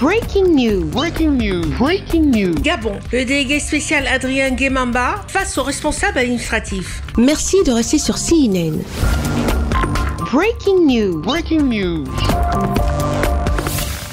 Breaking news. Breaking news. Breaking news. Gabon, le délégué spécial Adrien Guémamba face aux responsables administratifs. Merci de rester sur CNN. Breaking news. Breaking news.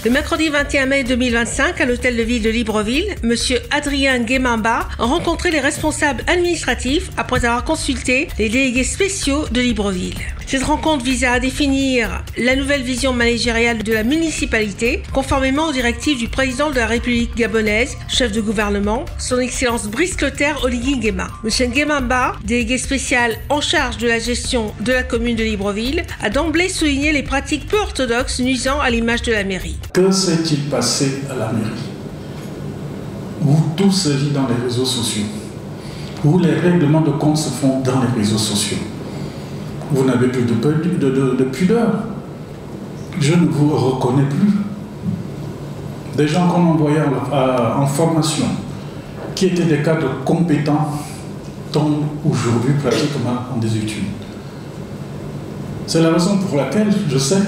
Le mercredi 21 mai 2025, à l'hôtel de ville de Libreville, M. Adrien Guémamba a rencontré les responsables administratifs après avoir consulté les délégués spéciaux de Libreville. Cette rencontre visait à définir la nouvelle vision managériale de la municipalité, conformément aux directives du président de la République gabonaise, chef de gouvernement, son Excellence Brice Clotaire Oligui Nguema. M. Guémamba, délégué spécial en charge de la gestion de la commune de Libreville, a d'emblée souligné les pratiques peu orthodoxes nuisant à l'image de la mairie. Que s'est-il passé à la mairie? Où tout se vit dans les réseaux sociaux, où les règlements de compte se font dans les réseaux sociaux. Vous n'avez plus de pudeur. Je ne vous reconnais plus. Des gens qu'on envoyait en formation, qui étaient des cadres compétents, tombent aujourd'hui pratiquement en désuétude. C'est la raison pour laquelle je sais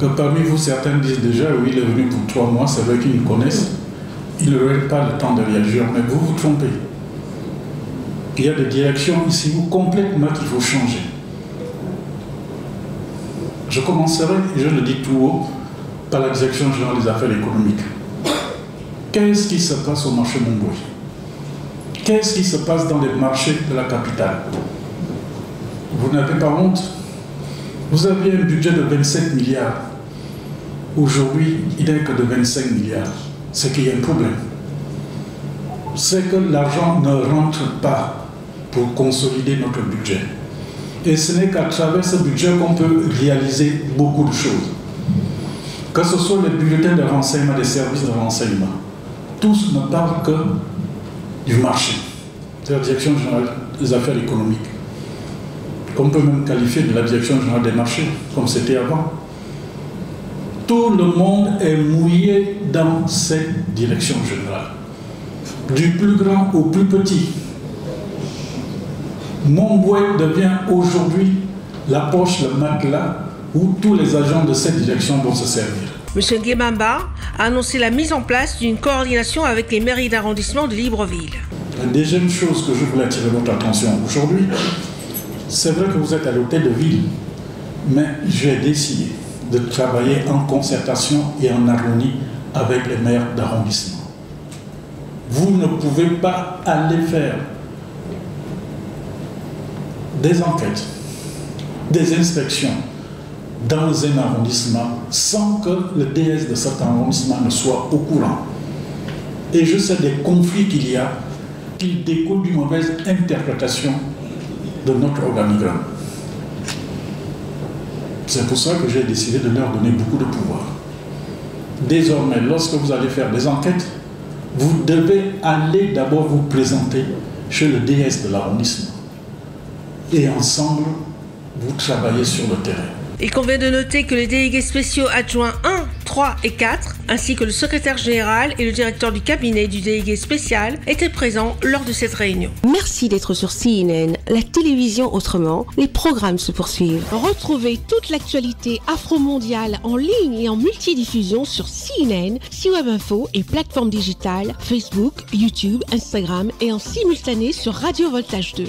que parmi vous, certains disent déjà, oui, il est venu pour 3 mois, c'est vrai qu'ils nous connaissent. Ils n'auraient pas le temps de réagir, mais vous vous trompez. Il y a des directions ici où complètement qu'il faut changer. Je commencerai, et je le dis tout haut, par la direction générale des affaires économiques. Qu'est-ce qui se passe au marché Montbouy? Qu'est-ce qui se passe dans les marchés de la capitale? Vous n'avez pas honte? Vous aviez un budget de 27 milliards. Aujourd'hui, il n'est que de 25 milliards. C'est qu'il y a un problème. C'est que l'argent ne rentre pas pour consolider notre budget. Et ce n'est qu'à travers ce budget qu'on peut réaliser beaucoup de choses. Que ce soit les bulletins de renseignement, des services de renseignement, tous ne parlent que du marché. C'est la direction générale des affaires économiques. Qu'on peut même qualifier de la direction générale des marchés, comme c'était avant. Tout le monde est mouillé dans cette direction générale. Du plus grand au plus petit. Montbouy devient aujourd'hui la poche, le matelas où tous les agents de cette direction vont se servir. M. Guémamba a annoncé la mise en place d'une coordination avec les mairies d'arrondissement de Libreville. La deuxième chose que je voulais attirer votre attention aujourd'hui, c'est vrai que vous êtes à l'hôtel de ville, mais j'ai décidé de travailler en concertation et en harmonie avec les maires d'arrondissement. Vous ne pouvez pas aller faire des enquêtes, des inspections dans un arrondissement sans que le DS de cet arrondissement ne soit au courant. Et je sais des conflits qu'il y a qui découlent d'une mauvaise interprétation de notre organigramme. C'est pour ça que j'ai décidé de leur donner beaucoup de pouvoir. Désormais, lorsque vous allez faire des enquêtes, vous devez aller d'abord vous présenter chez le DS de l'arrondissement. Et ensemble, vous travaillez sur le terrain. Il convient de noter que les délégués spéciaux adjoints 1, 3 et 4, ainsi que le secrétaire général et le directeur du cabinet du délégué spécial, étaient présents lors de cette réunion. Merci d'être sur CNN, la télévision autrement. Les programmes se poursuivent. Retrouvez toute l'actualité afro-mondiale en ligne et en multidiffusion sur CNN, C-Web Info et plateformes digitales, Facebook, YouTube, Instagram et en simultané sur Radio Voltage 2.